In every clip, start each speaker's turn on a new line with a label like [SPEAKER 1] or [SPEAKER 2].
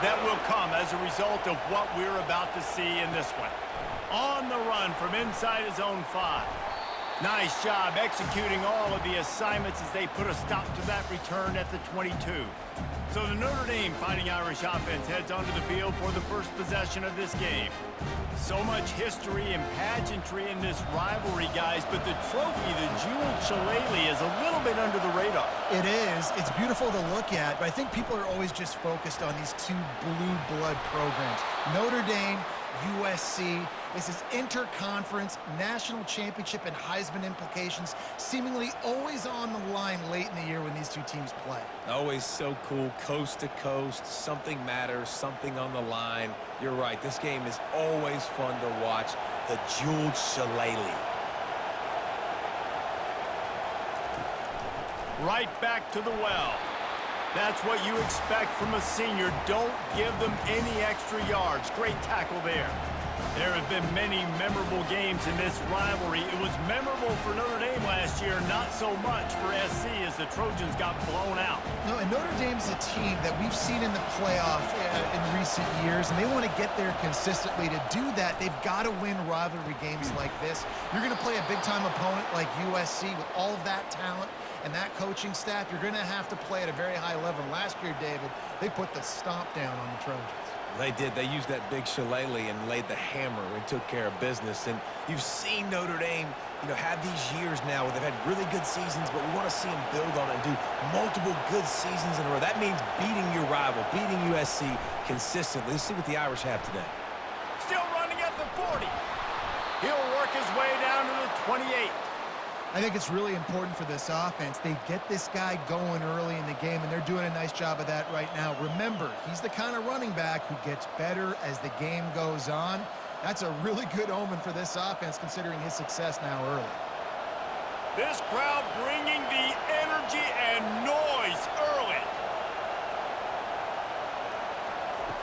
[SPEAKER 1] that will come as a result of what we're about to see in this one. On the run from inside his own 5. Nice job executing all of the assignments as they put a stop to that return at the 22. So the Notre Dame Fighting Irish offense heads onto the field for the first possession of this game. So much history and pageantry in this rivalry, guys, but the trophy, the jeweled shillelagh, is a little bit under the radar.
[SPEAKER 2] It is. It's beautiful to look at, but I think people are always just focused on these two blue blood programs. Notre Dame, USC. This is interconference, national championship, and Heisman implications seemingly always on the line late in the year when these two teams play.
[SPEAKER 3] Always so cool, coast to coast. Something matters, something on the line. You're right, this game is always fun to watch. The jeweled shillelagh.
[SPEAKER 1] Right back to the well. That's what you expect from a senior. Don't give them any extra yards. Great tackle there. There have been many memorable games in this rivalry. It was memorable for Notre Dame last year, not so much for SC as the Trojans got blown out.
[SPEAKER 2] No, and Notre Dame's a team that we've seen in the playoff in recent years, and they want to get there consistently. To do that, they've got to win rivalry games like this. You're going to play a big-time opponent like USC with all of that talent and that coaching staff. You're going to have to play at a very high level. Last year, David, they put the stomp down on the Trojans.
[SPEAKER 3] They did. They used that big shillelagh and laid the hammer and took care of business. And you've seen Notre Dame, have these years now where they've had really good seasons, but we want to see them build on it and do multiple good seasons in a row. That means beating your rival, beating USC consistently. Let's see what the Irish have today.
[SPEAKER 1] Still running at the 40. He'll work his way down to the 28.
[SPEAKER 2] I think it's really important for this offense. They get this guy going early in the game, and they're doing a nice job of that right now. Remember, he's the kind of running back who gets better as the game goes on. That's a really good omen for this offense, considering his success now early.
[SPEAKER 1] This crowd bringing the energy and noise early.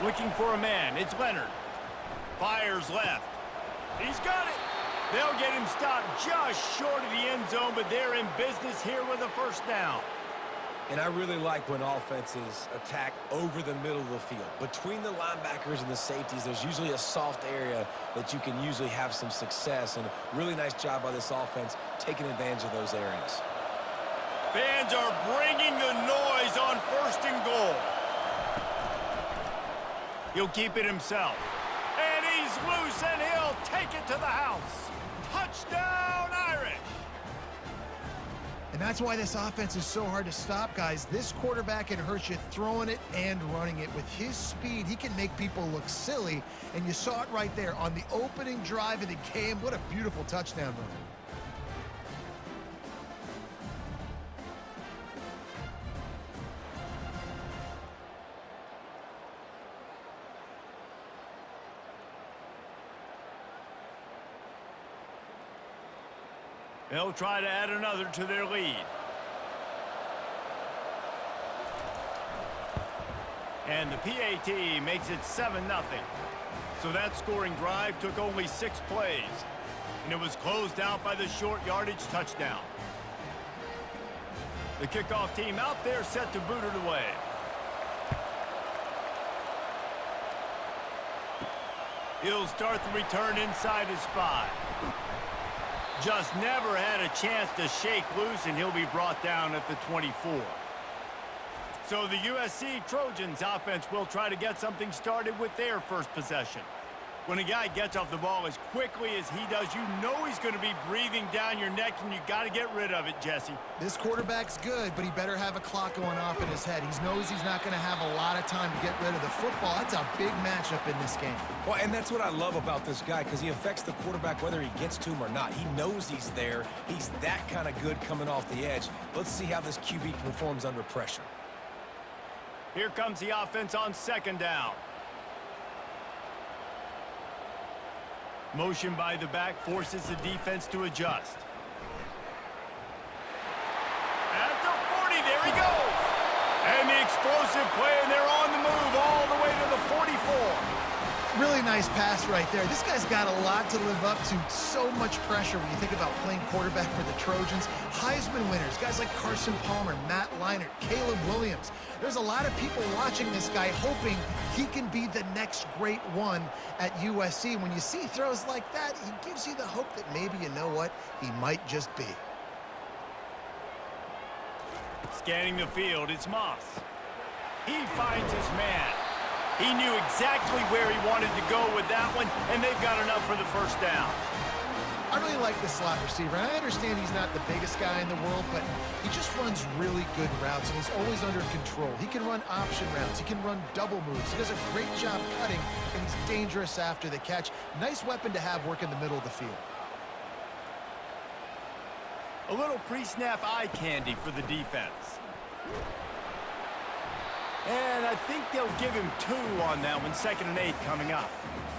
[SPEAKER 1] Looking for a man. It's Leonard. Fires left. He's got it. They'll get him stopped just short of the end zone, but they're in business here with a first down.
[SPEAKER 3] And I really like when offenses attack over the middle of the field. Between the linebackers and the safeties, there's usually a soft area that you can usually have some success. And a really nice job by this offense taking advantage of those areas.
[SPEAKER 1] Fans are bringing the noise on 1st and goal. He'll keep it himself. And he's loose, and he'll take it to the house. Touchdown, Irish!
[SPEAKER 2] And that's why this offense is so hard to stop, guys. This quarterback can hurt you throwing it and running it. With his speed, he can make people look silly, and you saw it right there on the opening drive of the game. What a beautiful touchdown run.
[SPEAKER 1] They'll try to add another to their lead. And the PAT makes it 7-0. So that scoring drive took only 6 plays. And it was closed out by the short yardage touchdown. The kickoff team out there set to boot it away. He'll start the return inside his 5. Just never had a chance to shake loose, and he'll be brought down at the 24. So the USC Trojans offense will try to get something started with their first possession. When a guy gets off the ball as quickly as he does, you know he's going to be breathing down your neck, and you got to get rid of it, Jesse.
[SPEAKER 2] This quarterback's good, but he better have a clock going off in his head. He knows he's not going to have a lot of time to get rid of the football. That's a big matchup in this game.
[SPEAKER 3] Well, and that's what I love about this guy, because he affects the quarterback whether he gets to him or not. He knows he's there. He's that kind of good coming off the edge. Let's see how this QB performs under pressure.
[SPEAKER 1] Here comes the offense on 2nd down. Motion by the back forces the defense to adjust. At the 40, there he goes. And the explosive play, and they're on the move all the way to the 44.
[SPEAKER 2] Really nice pass right there. This guy's got a lot to live up to. So much pressure when you think about playing quarterback for the Trojans. Heisman winners, guys like Carson Palmer, Matt Leinart, Caleb Williams. There's a lot of people watching this guy hoping he can be the next great one at USC. When you see throws like that, he gives you the hope that maybe, you know what, he might just be.
[SPEAKER 1] Scanning the field, it's Moss. He finds his man. He knew exactly where he wanted to go with that one, and they've got enough for the first down.
[SPEAKER 2] I really like this slot receiver, and I understand he's not the biggest guy in the world, but he just runs really good routes, and he's always under control. He can run option routes. He can run double moves. He does a great job cutting, and he's dangerous after the catch. Nice weapon to have work in the middle of the field.
[SPEAKER 1] A little pre-snap eye candy for the defense. And I think they'll give him 2 on that one, 2nd and 8 coming up.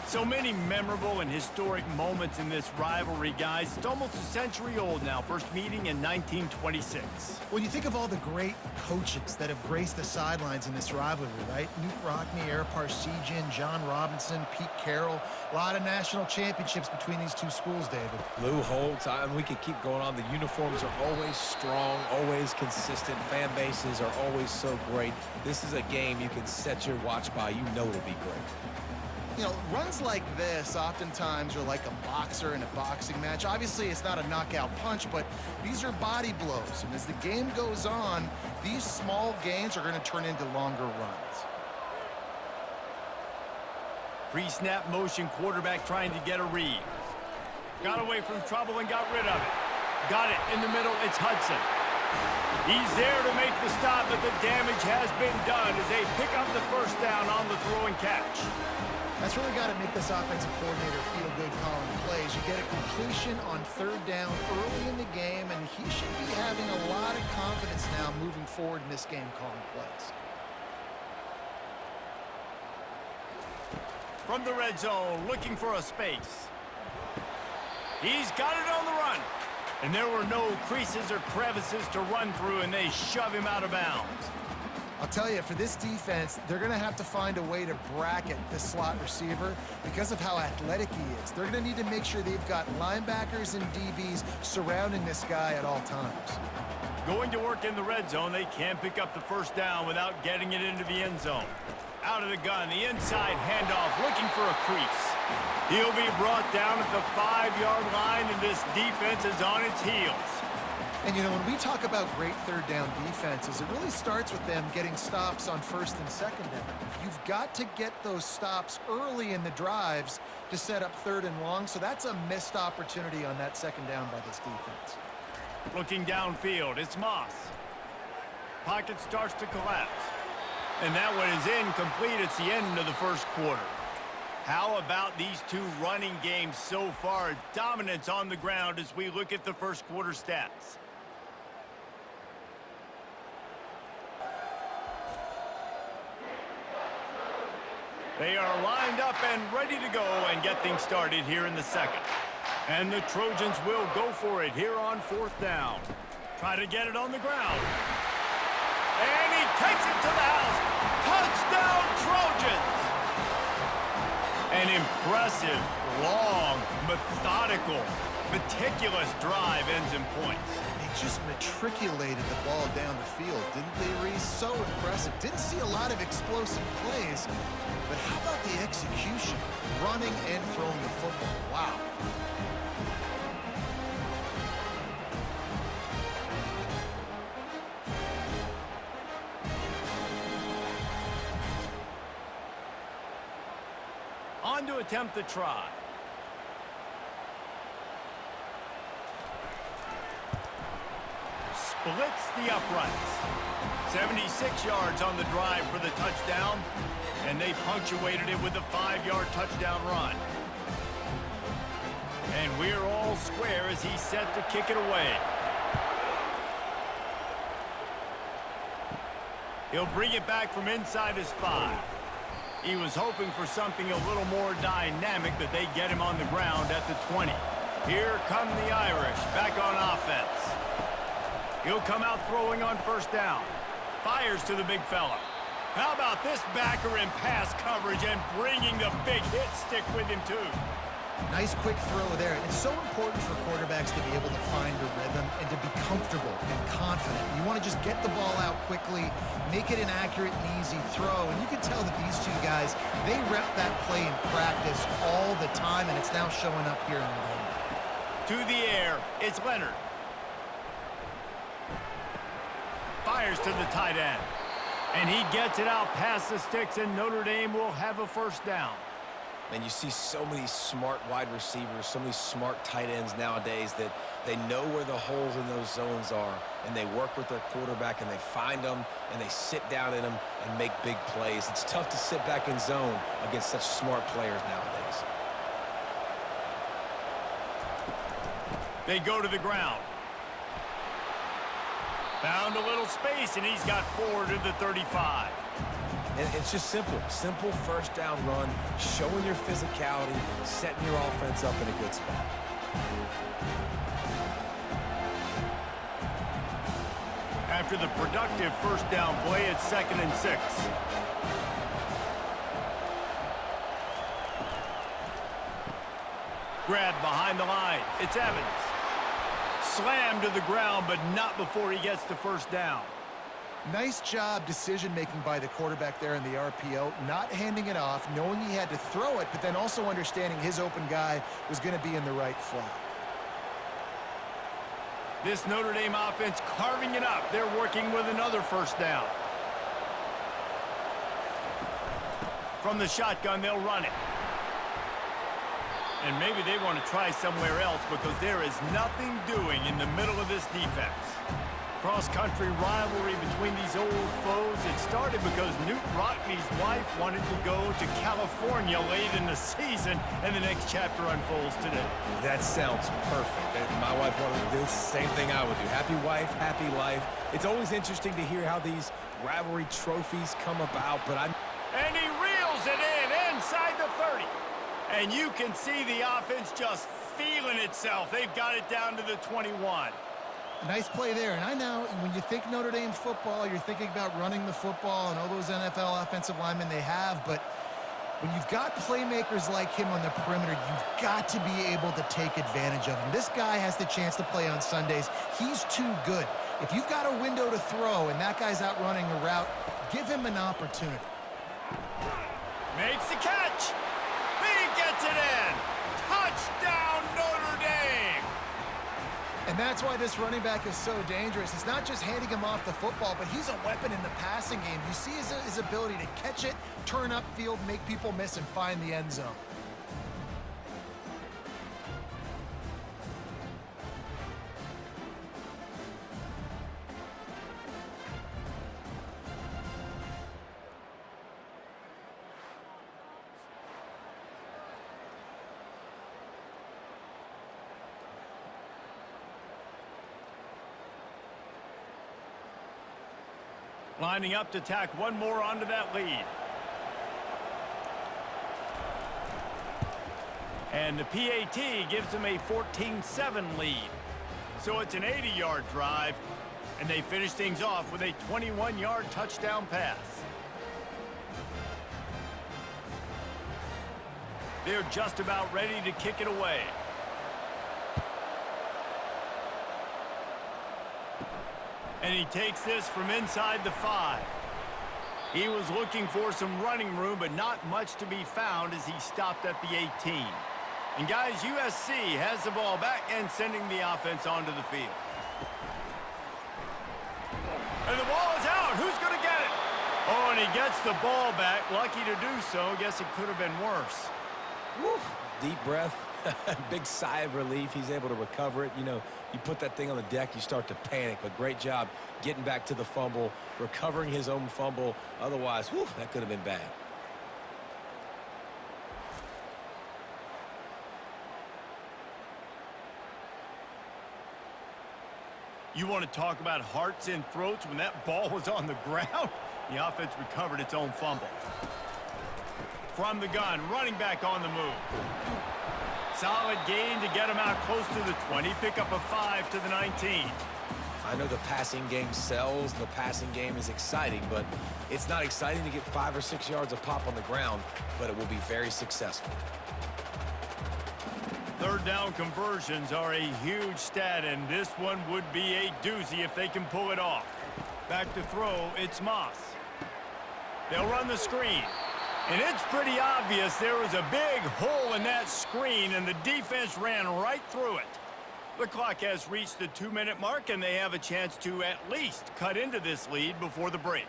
[SPEAKER 1] So many memorable and historic moments in this rivalry, guys. It's almost a century old now, first meeting in 1926.
[SPEAKER 2] When you think of all the great coaches that have graced the sidelines in this rivalry, right? Newt Rockne, Ara Parseghian, John Robinson, Pete Carroll. A lot of national championships between these two schools, David.
[SPEAKER 3] Lou Holtz, we could keep going on. The uniforms are always strong, always consistent. Fan bases are always so great. This is a game you can set your watch by. You know it'll be great.
[SPEAKER 2] You know, runs like this oftentimes are like a boxer in a boxing match. Obviously, it's not a knockout punch, but these are body blows. And as the game goes on, these small gains are going to turn into longer runs.
[SPEAKER 1] Pre-snap motion, quarterback trying to get a read. Got away from trouble and got rid of it. Got it in the middle, it's Hudson. He's there to make the stop, but the damage has been done as they pick up the first down on the throw and catch.
[SPEAKER 2] That's really got to make this offensive coordinator feel good calling plays. You get a completion on 3rd down early in the game, and he should be having a lot of confidence now moving forward in this game calling plays.
[SPEAKER 1] From the red zone, looking for a space. He's got it on the run. And there were no creases or crevices to run through, and they shove him out of bounds.
[SPEAKER 2] I'll tell you, for this defense, they're going to have to find a way to bracket this slot receiver because of how athletic he is. They're going to need to make sure they've got linebackers and DBs surrounding this guy at all times.
[SPEAKER 1] Going to work in the red zone, they can't pick up the first down without getting it into the end zone. Out of the gun, the inside handoff, looking for a crease. He'll be brought down at the 5-yard line, and this defense is on its heels.
[SPEAKER 2] And, you know, when we talk about great 3rd down defenses, it really starts with them getting stops on 1st and 2nd down. You've got to get those stops early in the drives to set up 3rd and long, so that's a missed opportunity on that 2nd down by this defense.
[SPEAKER 1] Looking downfield, it's Moss. Pocket starts to collapse. And that one is incomplete. It's the end of the first quarter. How about these two running games so far? Dominance on the ground as we look at the first quarter stats. They are lined up and ready to go and get things started here in the second. And the Trojans will go for it here on 4th down. Try to get it on the ground. And he takes it to the house. Touchdown, Trojans! An impressive, long, methodical, meticulous drive ends in points.
[SPEAKER 2] They just matriculated the ball down the field, didn't they, Reese? So impressive. Didn't see a lot of explosive plays, but how about the execution? Running and throwing the football. Wow.
[SPEAKER 1] On to attempt the try. Splits the uprights. 76 yards on the drive for the touchdown, and they punctuated it with a 5-yard touchdown run. And we're all square as he's set to kick it away. He'll bring it back from inside his 5. He was hoping for something a little more dynamic, but they get him on the ground at the 20. Here come the Irish, back on offense. He'll come out throwing on 1st down. Fires to the big fella. How about this backer in pass coverage and bringing the big hit stick with him, too?
[SPEAKER 2] Nice quick throw there. It's so important for quarterbacks to be able to find a rhythm and to be comfortable and confident. You want to just get the ball out quickly, make it an accurate and easy throw. And you can tell that these two guys guys, they rep that play in practice all the time, and it's now showing up here in the game.
[SPEAKER 1] To the air, it's Leonard. Fires to the tight end. And he gets it out past the sticks, and Notre Dame will have a first down.
[SPEAKER 3] And you see so many smart wide receivers, so many smart tight ends nowadays that they know where the holes in those zones are, and they work with their quarterback, and they find them, and they sit down in them and make big plays. It's tough to sit back in zone against such smart players nowadays.
[SPEAKER 1] They go to the ground. Found a little space, and he's got 4 to the 35.
[SPEAKER 3] And it's just simple. Simple first down run, showing your physicality, setting your offense up in a good spot.
[SPEAKER 1] After the productive first down play, it's 2nd and 6. Grabbed behind the line. It's Evans. Slammed to the ground, but not before he gets the first down.
[SPEAKER 2] Nice job decision-making by the quarterback there in the RPO, not handing it off, knowing he had to throw it, but then also understanding his open guy was going to be in the right flat.
[SPEAKER 1] This Notre Dame offense carving it up. They're working with another first down. From the shotgun, they'll run it. And maybe they want to try somewhere else because there is nothing doing in the middle of this defense. Cross-country rivalry between these old foes. It started because Newt Rockne's wife wanted to go to California late in the season, and the next chapter unfolds today.
[SPEAKER 3] That sounds perfect. If my wife wanted to do it, it's the same thing I would do. Happy wife, happy life. It's always interesting to hear how these rivalry trophies come about, but
[SPEAKER 1] And he reels it in inside the 30. And you can see the offense just feeling itself. They've got it down to the 21.
[SPEAKER 2] Nice play there. And I know when you think Notre Dame football, you're thinking about running the football and all those NFL offensive linemen they have. But when you've got playmakers like him on the perimeter, you've got to be able to take advantage of him. This guy has the chance to play on Sundays. He's too good. If you've got a window to throw and that guy's out running a route, give him an opportunity.
[SPEAKER 1] Makes the catch. He gets it in. Touchdown, Notre Dame.
[SPEAKER 2] And that's why this running back is so dangerous. It's not just handing him off the football, but he's a weapon in the passing game. You see his ability to catch it, turn upfield, make people miss, and find the end zone.
[SPEAKER 1] Lining up to tack one more onto that lead. And the PAT gives them a 14-7 lead. So it's an 80-yard drive, and they finish things off with a 21-yard touchdown pass. They're just about ready to kick it away. And he takes this from inside the 5. He was looking for some running room, but not much to be found as he stopped at the 18. And guys, USC has the ball back and sending the offense onto the field. And the ball is out. Who's going to get it? Oh, and he gets the ball back. Lucky to do so. Guess it could have been worse.
[SPEAKER 3] Woo, deep breath. Big sigh of relief. He's able to recover it. You know, you put that thing on the deck, you start to panic, but great job getting back to the fumble, recovering his own fumble. Otherwise, whew, that could have been bad.
[SPEAKER 1] You want to talk about hearts and throats when that ball was on the ground? The offense recovered its own fumble. From the gun, running back on the move. Solid gain to get him out close to the 20. Pick up a 5 to the 19.
[SPEAKER 3] I know the passing game sells, the passing game is exciting, but it's not exciting to get 5 or 6 yards of pop on the ground, but it will be very successful.
[SPEAKER 1] Third down conversions are a huge stat, and this one would be a doozy if they can pull it off. Back to throw, it's Moss. They'll run the screen. And it's pretty obvious there was a big hole in that screen, and the defense ran right through it. The clock has reached the 2-minute mark, and they have a chance to at least cut into this lead before the break.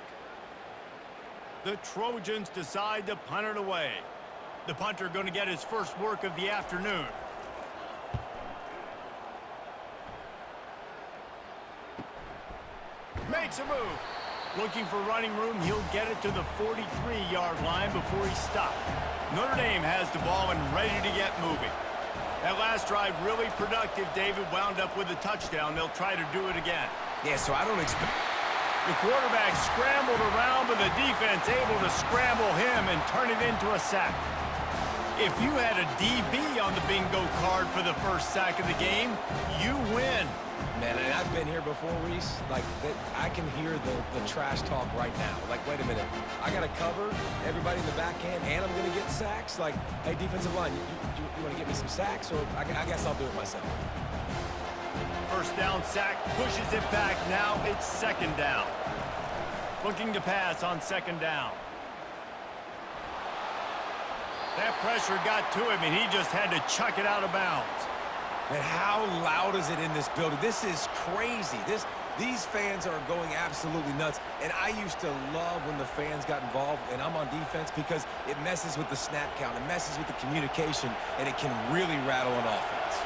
[SPEAKER 1] The Trojans decide to punt it away. The punter going to get his first work of the afternoon. Makes a move. Looking for running room, he'll get it to the 43-yard line before he's stopped. Notre Dame has the ball and ready to get moving. That last drive really productive. David wound up with a touchdown. They'll try to do it again.
[SPEAKER 3] Yeah, so I don't expect...
[SPEAKER 1] The quarterback scrambled around, but the defense able to scramble him and turn it into a sack. If you had a DB on the bingo card for the first sack of the game, you win.
[SPEAKER 3] Man, and I've been here before, Reese. Like, I can hear the trash talk right now. Like, wait a minute. I got to cover everybody in the back end, and I'm going to get sacks? Like, hey, defensive line, you want to get me some sacks? Or I guess I'll do it myself.
[SPEAKER 1] First down sack, pushes it back. Now it's second down. Looking to pass on second down. That pressure got to him, and he just had to chuck it out of bounds.
[SPEAKER 3] Man, how loud is it in this building? This is crazy. These fans are going absolutely nuts. And I used to love when the fans got involved, and I'm on defense, because it messes with the snap count. It messes with the communication, and it can really rattle an offense.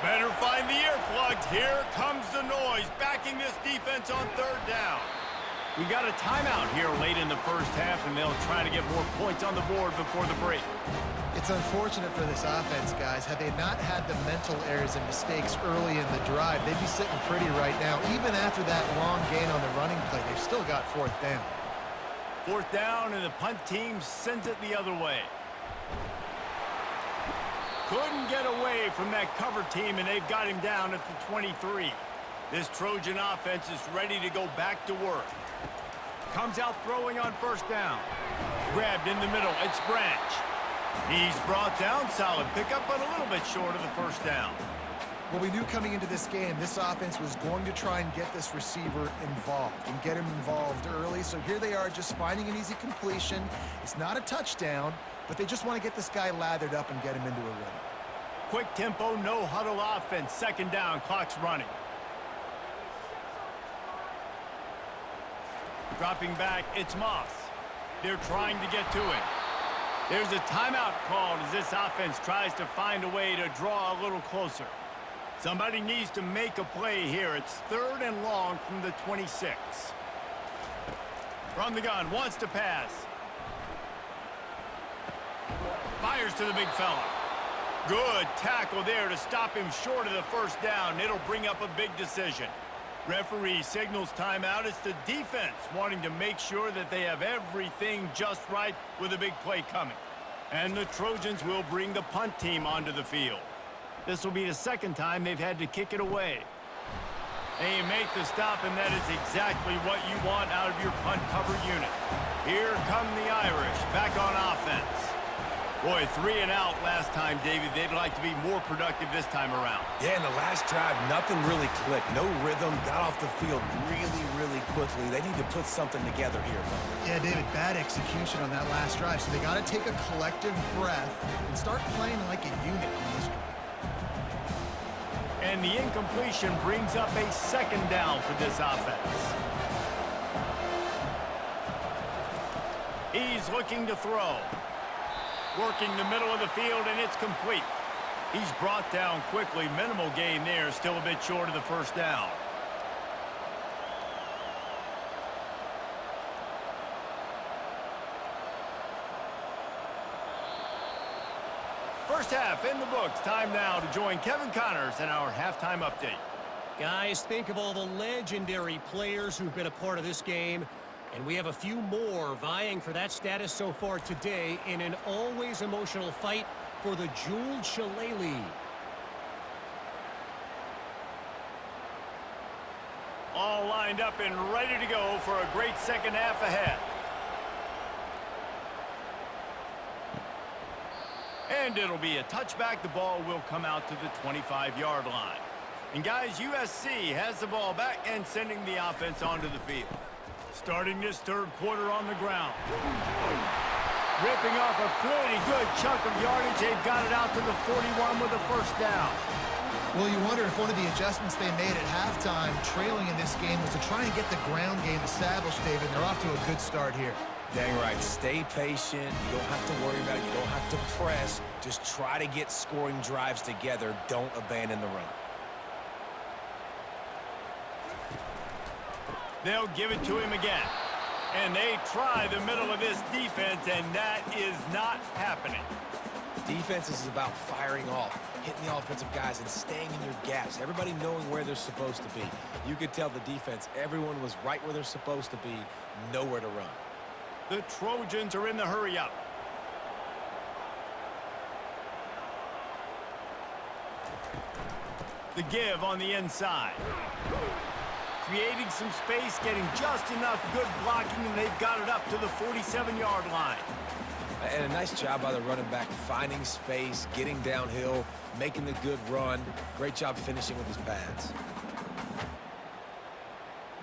[SPEAKER 1] Better find the earplugs. Here comes the noise, backing this defense on third down. We got a timeout here late in the first half, and they'll try to get more points on the board before the break.
[SPEAKER 2] It's unfortunate for this offense, guys. Had they not had the mental errors and mistakes early in the drive, they'd be sitting pretty right now. Even after that long gain on the running play, they've still got fourth down.
[SPEAKER 1] Fourth down, and the punt team sends it the other way. Couldn't get away from that cover team, and they've got him down at the 23. This Trojan offense is ready to go back to work. Comes out throwing on first down. Grabbed in the middle. It's Branch. He's brought down. Solid pickup, but a little bit short of the first down.
[SPEAKER 2] Well, we knew coming into this game, this offense was going to try and get this receiver involved and get him involved early. So here they are just finding an easy completion. It's not a touchdown, but they just want to get this guy lathered up and get him into a rhythm.
[SPEAKER 1] Quick tempo, no huddle offense. Second down, clock's running. Dropping back, it's Moss. They're trying to get to it. There's a timeout called as this offense tries to find a way to draw a little closer. Somebody needs to make a play here. It's third and long from the 26. From the gun, wants to pass. Fires to the big fella. Good tackle there to stop him short of the first down. It'll bring up a big decision. Referee signals timeout. It's the defense wanting to make sure that they have everything just right with a big play coming. And the Trojans will bring the punt team onto the field. This will be the second time they've had to kick it away. They make the stop, and that is exactly what you want out of your punt cover unit. Here come the Irish back on offense. Boy, 3 and out last time, David. They'd like to be more productive this time around.
[SPEAKER 3] Yeah, in the last drive, nothing really clicked. No rhythm, got off the field really quickly. They need to put something together here, Bummer.
[SPEAKER 2] Yeah, David, bad execution on that last drive. So they got to take a collective breath and start playing like a unit on this drive.
[SPEAKER 1] And the incompletion brings up a second down for this offense. He's looking to throw. Working the middle of the field, and it's complete. He's brought down quickly. Minimal gain there, still a bit short of the first down. First half in the books. Time now to join Kevin Connors in our halftime update.
[SPEAKER 4] Guys, think of all the legendary players who've been a part of this game. And we have a few more vying for that status so far today in an always emotional fight for the jeweled shillelagh.
[SPEAKER 1] All lined up and ready to go for a great second half ahead. And it'll be a touchback. The ball will come out to the 25-yard line. And guys, USC has the ball back and sending the offense onto the field. Starting this third quarter on the ground. ripping off a pretty good chunk of yardage. They've got it out to the 41 with a first down.
[SPEAKER 2] Well, you wonder if one of the adjustments they made at halftime, trailing in this game, was to try and get the ground game established, David. They're off to a good start here.
[SPEAKER 3] Dang right. Stay patient. You don't have to worry about it. You don't have to press. Just try to get scoring drives together. Don't abandon the run.
[SPEAKER 1] They'll give it to him again. And they try the middle of this defense, and that is not happening.
[SPEAKER 3] Defense is about firing off, hitting the offensive guys, and staying in your gaps. Everybody knowing where they're supposed to be. You could tell the defense, everyone was right where they're supposed to be, nowhere to run.
[SPEAKER 1] The Trojans are in the hurry-up. The give on the inside. Creating some space, getting just enough good blocking, and they've got it up to the 47-yard line.
[SPEAKER 3] And a nice job by the running back, finding space, getting downhill, making the good run. Great job finishing with his pads.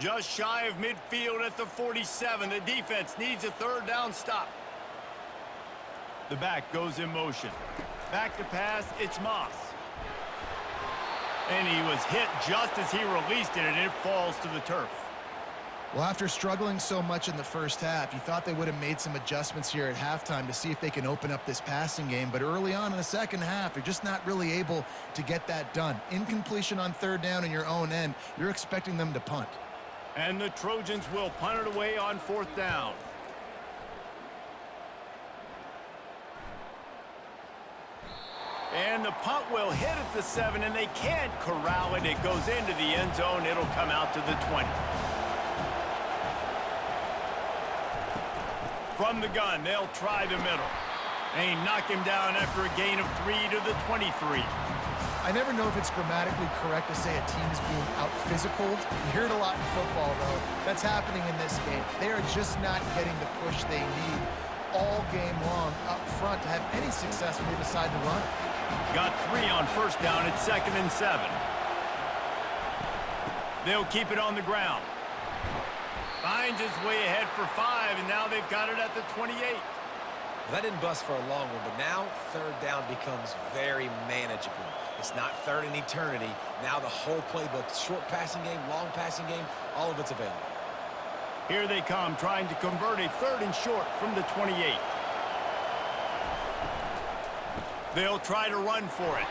[SPEAKER 1] Just shy of midfield at the 47. The defense needs a third down stop. The back goes in motion. Back to pass, it's Moss. And he was hit just as he released it, and it falls to the turf.
[SPEAKER 2] Well, after struggling so much in the first half, you thought they would have made some adjustments here at halftime to see if they can open up this passing game. But early on in the second half, they're just not really able to get that done. Incompletion on third down in your own end, you're expecting them to punt.
[SPEAKER 1] And the Trojans will punt it away on fourth down. And the punt will hit at the 7, and they can't corral it. It goes into the end zone. It'll come out to the 20. From the gun, they'll try the middle. They knock him down after a gain of 3 to the 23.
[SPEAKER 2] I never know if it's grammatically correct to say a team is being out-physicaled. You hear it a lot in football, though. That's happening in this game. They are just not getting the push they need all game long up front to have any success when they decide to run.
[SPEAKER 1] Got 3 on first down at 2nd and 7. They'll keep it on the ground. Finds his way ahead for 5, and now they've got it at the 28.
[SPEAKER 3] Well, that didn't bust for a long one, but now third down becomes very manageable. It's not third in eternity. Now the whole playbook, short passing game, long passing game, all of it's available.
[SPEAKER 1] Here they come, trying to convert a 3rd and short from the 28. They'll try to run for it.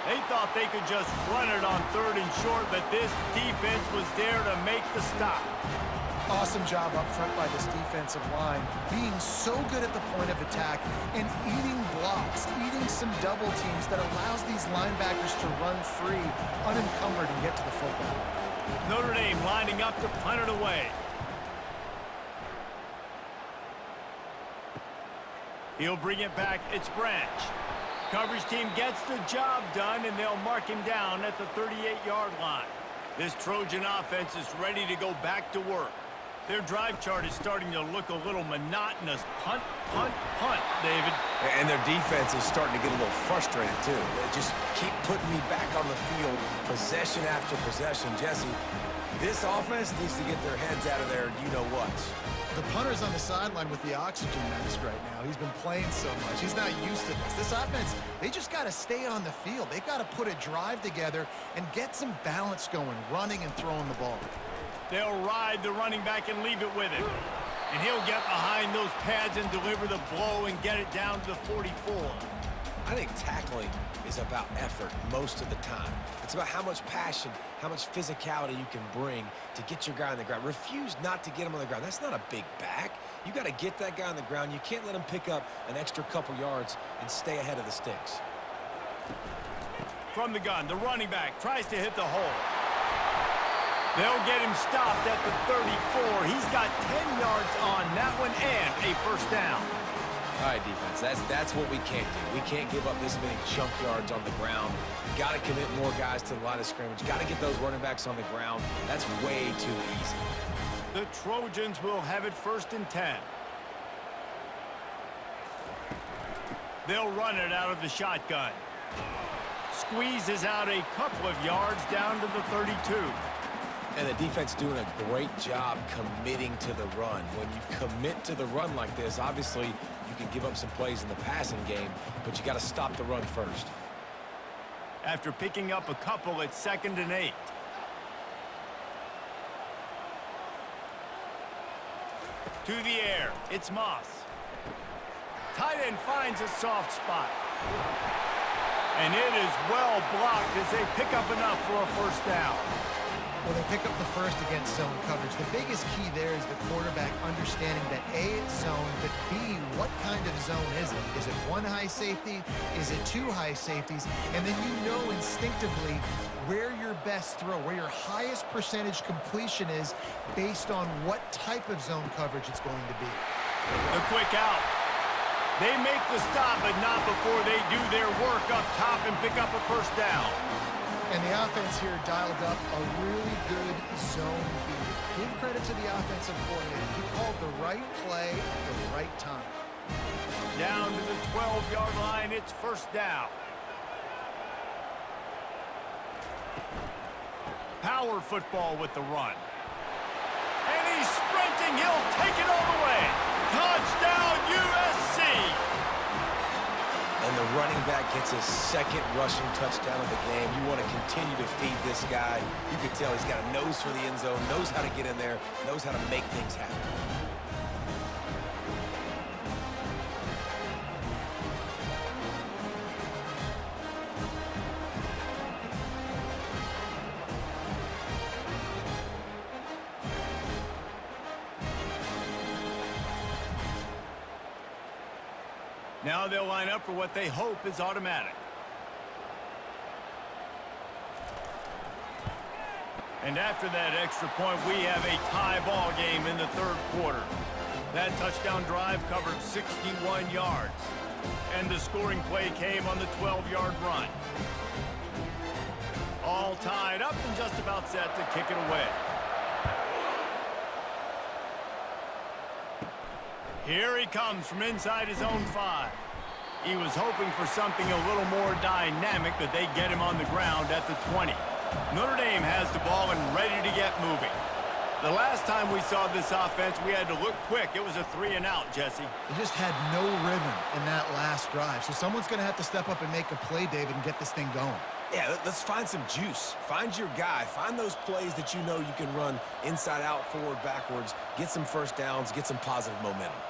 [SPEAKER 1] They thought they could just run it on 3rd and short, but this defense was there to make the stop.
[SPEAKER 2] Awesome job up front by this defensive line, being so good at the point of attack and eating blocks, eating some double teams that allows these linebackers to run free, unencumbered, and get to the football.
[SPEAKER 1] Notre Dame lining up to punt it away. He'll bring it back. It's Branch. Coverage team gets the job done, and they'll mark him down at the 38-yard line. This Trojan offense is ready to go back to work. Their drive chart is starting to look a little monotonous. Punt, punt, punt, David.
[SPEAKER 3] And their defense is starting to get a little frustrated, too. They just keep putting me back on the field, possession after possession. Jesse, this offense needs to get their heads out of there, you-know-what.
[SPEAKER 2] The punter's on the sideline with the oxygen mask right now. He's been playing so much. He's not used to this. This offense, they just got to stay on the field. They've got to put a drive together and get some balance going, running and throwing the ball.
[SPEAKER 1] They'll ride the running back and leave it with him. And he'll get behind those pads and deliver the blow and get it down to the 44.
[SPEAKER 3] I think tackling is about effort most of the time. It's about how much passion, how much physicality you can bring to get your guy on the ground. Refuse not to get him on the ground. That's not a big back. You got to get that guy on the ground. You can't let him pick up an extra couple yards and stay ahead of the sticks.
[SPEAKER 1] From the gun, the running back tries to hit the hole. They'll get him stopped at the 34. He's got 10 yards on that one and a first down.
[SPEAKER 3] All right, defense, that's what we can't do. We can't give up this many chunk yards on the ground. Got to commit more guys to the line of scrimmage. Got to get those running backs on the ground. That's way too easy.
[SPEAKER 1] The Trojans will have it 1st and 10. They'll run it out of the shotgun. Squeezes out a couple of yards down to the 32.
[SPEAKER 3] And the defense doing a great job committing to the run. When you commit to the run like this, obviously you you can give up some plays in the passing game, but you got to stop the run first.
[SPEAKER 1] After picking up a couple, it's 2nd and 8. To the air, it's Moss. Tight end finds a soft spot. And it is well blocked as they pick up enough for a first down.
[SPEAKER 2] Well, they pick up the first against zone coverage. The biggest key there is the quarterback understanding that A, it's zone, but B, what kind of zone is it? Is it one high safety? Is it two high safeties? And then you know instinctively where your best throw, where your highest percentage completion is based on what type of zone coverage it's going to be.
[SPEAKER 1] The quick out. They make the stop, but not before they do their work up top and pick up a first down.
[SPEAKER 2] And the offense here dialed up a really good zone beat. Give credit to the offensive coordinator. He called the right play at the right time.
[SPEAKER 1] Down to the 12-yard line, it's first down. Power football with the run. And he's sprinting. He'll take it all the way. Touchdown, USC!
[SPEAKER 3] And the running back gets his 2nd rushing touchdown of the game. You want to continue to feed this guy. You can tell he's got a nose for the end zone, knows how to get in there, knows how to make things happen.
[SPEAKER 1] Now they'll line up for what they hope is automatic. And after that extra point, we have a tie ball game in the 3rd quarter. That touchdown drive covered 61 yards. And the scoring play came on the 12-yard run. All tied up and just about set to kick it away. Here he comes from inside his own 5. He was hoping for something a little more dynamic, but they get him on the ground at the 20. Notre Dame has the ball and ready to get moving. The last time we saw this offense, we had to look quick. It was a 3-and-out, Jesse.
[SPEAKER 2] They just had no rhythm in that last drive. So someone's going to have to step up and make a play, David, and get this thing going.
[SPEAKER 3] Yeah, let's find some juice. Find your guy. Find those plays that you know you can run inside out, forward, backwards, get some first downs, get some positive momentum.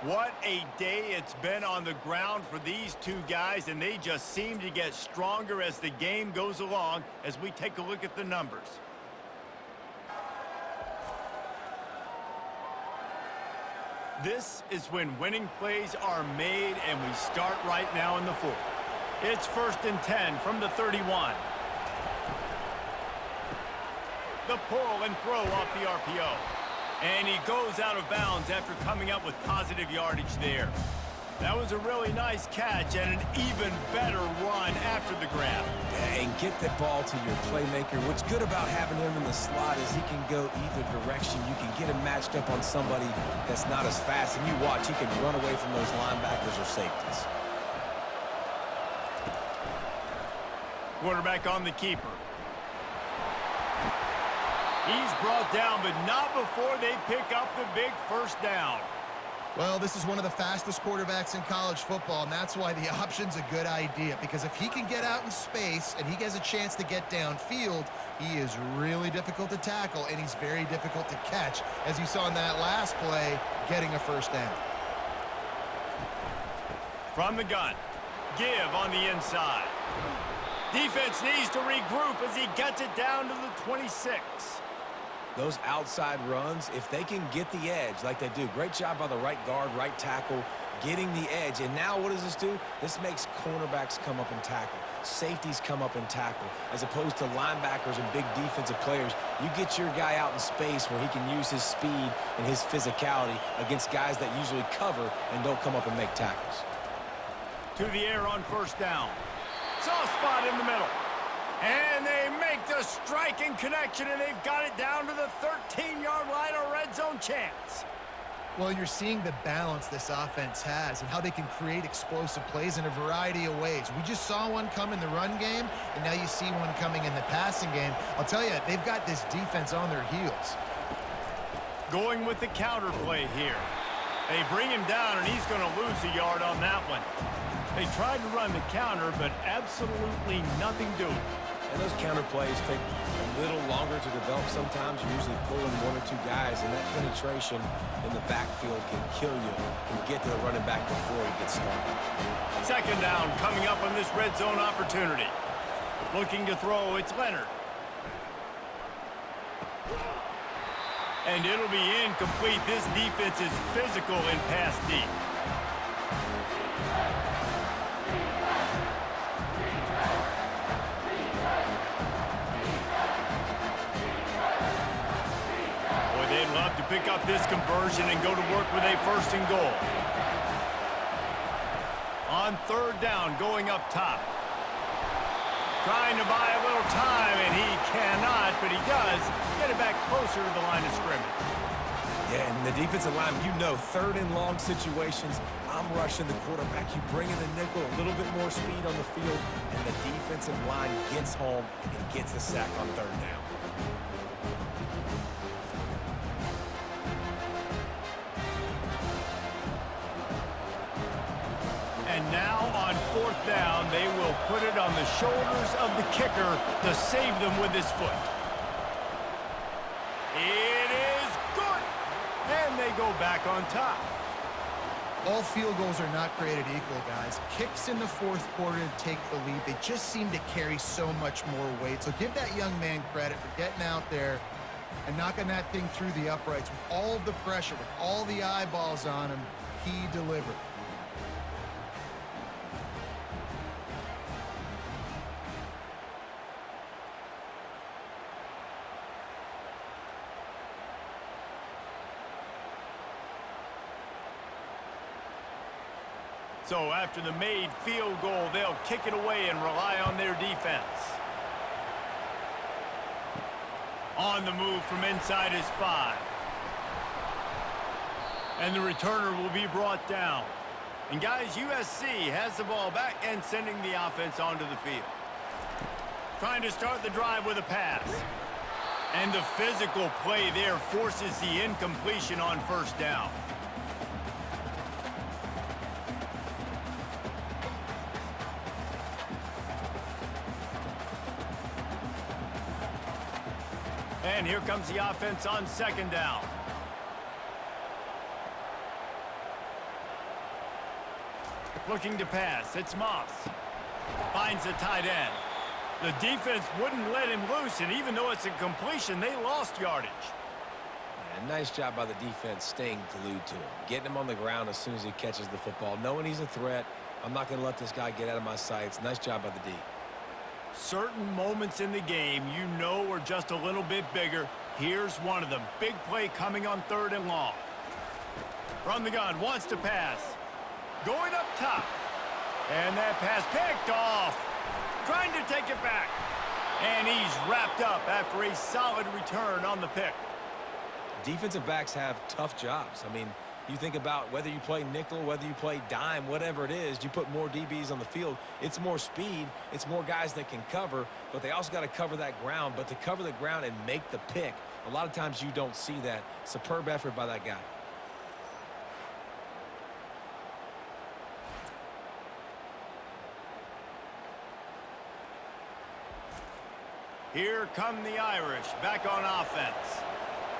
[SPEAKER 1] What a day it's been on the ground for these two guys, and they just seem to get stronger as the game goes along as we take a look at the numbers. This is when winning plays are made, and we start right now in the 4th. It's 1st and 10 from the 31. The pull and throw off the RPO. And he goes out of bounds after coming up with positive yardage there. That was a really nice catch and an even better run after the grab.
[SPEAKER 3] Yeah, and get the ball to your playmaker. What's good about having him in the slot is he can go either direction. You can get him matched up on somebody that's not as fast. And you watch, he can run away from those linebackers or safeties.
[SPEAKER 1] Quarterback on the keeper. He's brought down, but not before they pick up the big first down.
[SPEAKER 2] Well, this is one of the fastest quarterbacks in college football, and that's why the option's a good idea. Because if he can get out in space and he has a chance to get downfield, he is really difficult to tackle, and he's very difficult to catch, as you saw in that last play, getting a first down.
[SPEAKER 1] From the gun, give on the inside. Defense needs to regroup as he gets it down to the 26.
[SPEAKER 3] Those outside runs, if they can get the edge like they do, great job by the right guard, right tackle, getting the edge. And now what does this do? This makes cornerbacks come up and tackle. Safeties come up and tackle. As opposed to linebackers and big defensive players, you get your guy out in space where he can use his speed and his physicality against guys that usually cover and don't come up and make tackles.
[SPEAKER 1] To the air on first down. Soft spot in the middle. And they make the striking connection, and they've got it down to the 13-yard line, a red zone chance.
[SPEAKER 2] Well, you're seeing the balance this offense has and how they can create explosive plays in a variety of ways. We just saw one come in the run game, and now you see one coming in the passing game. I'll tell you, they've got this defense on their heels.
[SPEAKER 1] Going with the counter play here. They bring him down, and he's going to lose a yard on that one. They tried to run the counter, but absolutely nothing doing.
[SPEAKER 3] And those counter plays take a little longer to develop sometimes. You're usually pulling one or two guys, and that penetration in the backfield can kill you, can get to the running back before he gets started.
[SPEAKER 1] Second down coming up on this red zone opportunity. Looking to throw, it's Leonard. And it'll be incomplete. This defense is physical in pass deep. They'd love to pick up this conversion and go to work with a first and goal. On third down, going up top. Trying to buy a little time, and he cannot, but he does get it back closer to the line of scrimmage.
[SPEAKER 3] Yeah, and the defensive line, you know, third and long situations, I'm rushing the quarterback. You bring in the nickel, a little bit more speed on the field, and the defensive line gets home and gets the sack on third down.
[SPEAKER 1] And now on fourth down, they will put it on the shoulders of the kicker to save them with his foot. It is good. And they go back on top.
[SPEAKER 2] All field goals are not created equal, guys. Kicks in the fourth quarter to take the lead. They just seem to carry so much more weight. So give that young man credit for getting out there and knocking that thing through the uprights with all of the pressure, with all the eyeballs on him. He delivered.
[SPEAKER 1] So after the made field goal, they'll kick it away and rely on their defense. On the move from inside his 5. And the returner will be brought down. And guys, USC has the ball back and sending the offense onto the field. Trying to start the drive with a pass. And the physical play there forces the incompletion on first down. And here comes the offense on second down. Looking to pass, it's Moss. Finds the tight end. The defense wouldn't let him loose, and even though it's a completion, they lost yardage.
[SPEAKER 3] And nice job by the defense staying glued to him, getting him on the ground as soon as he catches the football, knowing he's a threat. I'm not going to let this guy get out of my sights. Nice job by the D.
[SPEAKER 1] Certain moments in the game you know are just a little bit bigger. Here's one of them. Big play coming on third and long. From the gun, wants to pass. Going up top. And that pass picked off. Trying to take it back. And he's wrapped up after a solid return on the pick.
[SPEAKER 3] Defensive backs have tough jobs. I mean, you think about whether you play nickel, whether you play dime, whatever it is, you put more DBs on the field. It's more speed. It's more guys that can cover, but they also got to cover that ground. But to cover the ground and make the pick, a lot of times you don't see that. Superb effort by that guy.
[SPEAKER 1] Here come the Irish back on offense.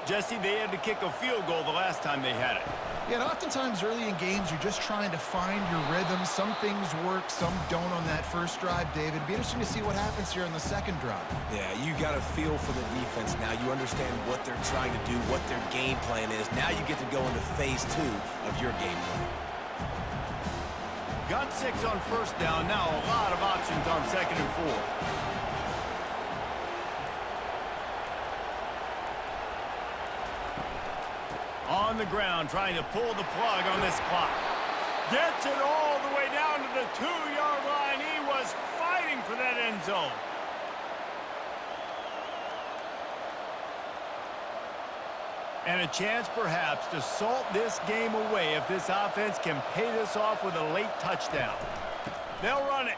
[SPEAKER 1] Jesse, they had to kick a field goal the last time they had it.
[SPEAKER 2] Yeah, and oftentimes early in games, you're just trying to find your rhythm. Some things work, some don't on that first drive, David. It'd be interesting to see what happens here on the second drive.
[SPEAKER 3] Yeah, you got a feel for the defense now. You understand what they're trying to do, what their game plan is. Now you get to go into phase 2 of your game plan.
[SPEAKER 1] Got 6 on first down. Now a lot of options on second and 4. On the ground, trying to pull the plug on this clock. Gets it all the way down to the 2-yard line. He was fighting for that end zone. And a chance perhaps to salt this game away if this offense can pay this off with a late touchdown. They'll run it.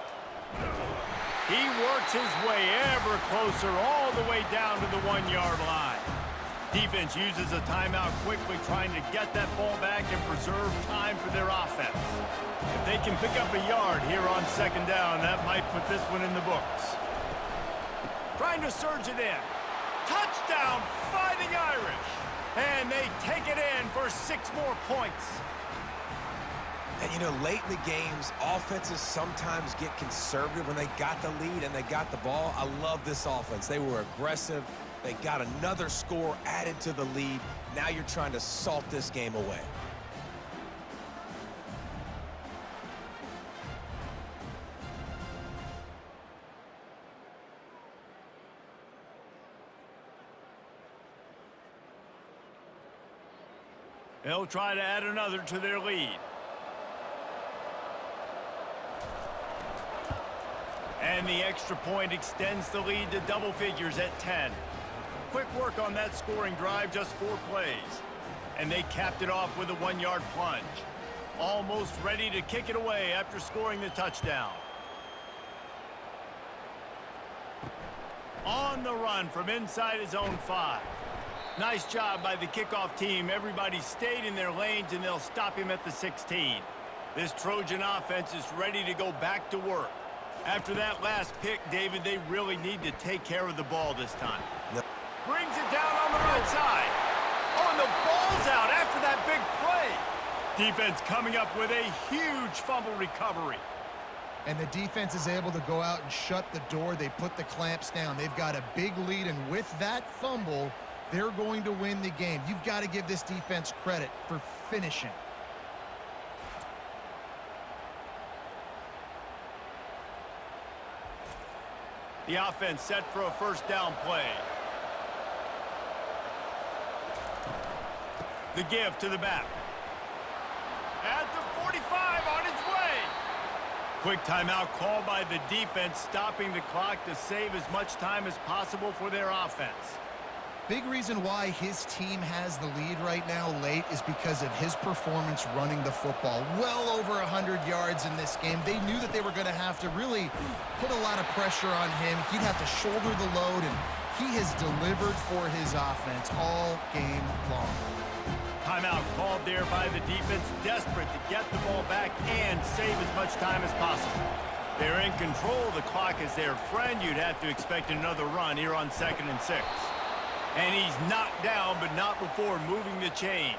[SPEAKER 1] He works his way ever closer all the way down to the 1-yard line. Defense uses a timeout quickly, trying to get that ball back and preserve time for their offense. If they can pick up a yard here on second down, that might put this one in the books. Trying to surge it in. Touchdown, Fighting Irish. And they take it in for 6 more points.
[SPEAKER 3] And, you know, late in the games, offenses sometimes get conservative when they got the lead and they got the ball. I love this offense. They were aggressive. They got another score added to the lead. Now you're trying to salt this game away.
[SPEAKER 1] They'll try to add another to their lead. And the extra point extends the lead to double figures at 10. Quick work on that scoring drive, just 4 plays. And they capped it off with a 1-yard plunge. Almost ready to kick it away after scoring the touchdown. On the run from inside his own 5. Nice job by the kickoff team. Everybody stayed in their lanes, and they'll stop him at the 16. This Trojan offense is ready to go back to work. After that last pick, David, they really need to take care of the ball this time.
[SPEAKER 3] Yep.
[SPEAKER 1] Brings it down on the right side. Oh, and the ball's out after that big play. Defense coming up with a huge fumble recovery.
[SPEAKER 2] And the defense is able to go out and shut the door. They put the clamps down. They've got a big lead, and with that fumble, they're going to win the game. You've got to give this defense credit for finishing.
[SPEAKER 1] The offense set for a first down play. The give to the back. At the 45 on his way. Quick timeout called by the defense, stopping the clock to save as much time as possible for their offense.
[SPEAKER 2] Big reason why his team has the lead right now late is because of his performance running the football. Well over 100 yards in this game. They knew that they were going to have to really put a lot of pressure on him. He'd have to shoulder the load, and he has delivered for his offense all game long.
[SPEAKER 1] Timeout called there by the defense, desperate to get the ball back and save as much time as possible. They're in control. The clock is their friend. You'd have to expect another run here on 2nd and 6. And he's knocked down, but not before moving the chains.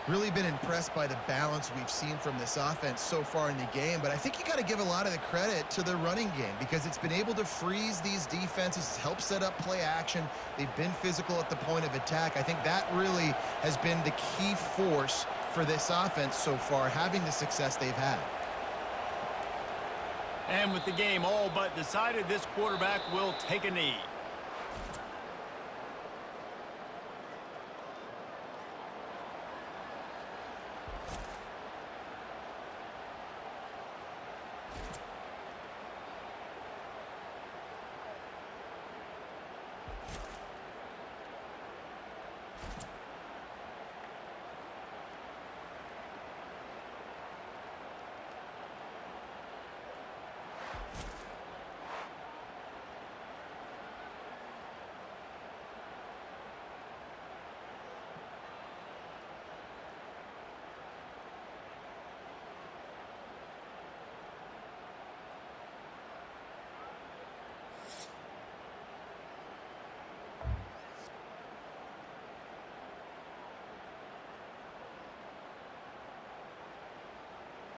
[SPEAKER 2] Really been impressed by the balance we've seen from this offense so far in the game, but I think you got to give a lot of the credit to the running game because it's been able to freeze these defenses, help set up play action. They've been physical at the point of attack. I think that really has been the key force for this offense so far, having the success they've had.
[SPEAKER 1] And with the game all but decided, this quarterback will take a knee.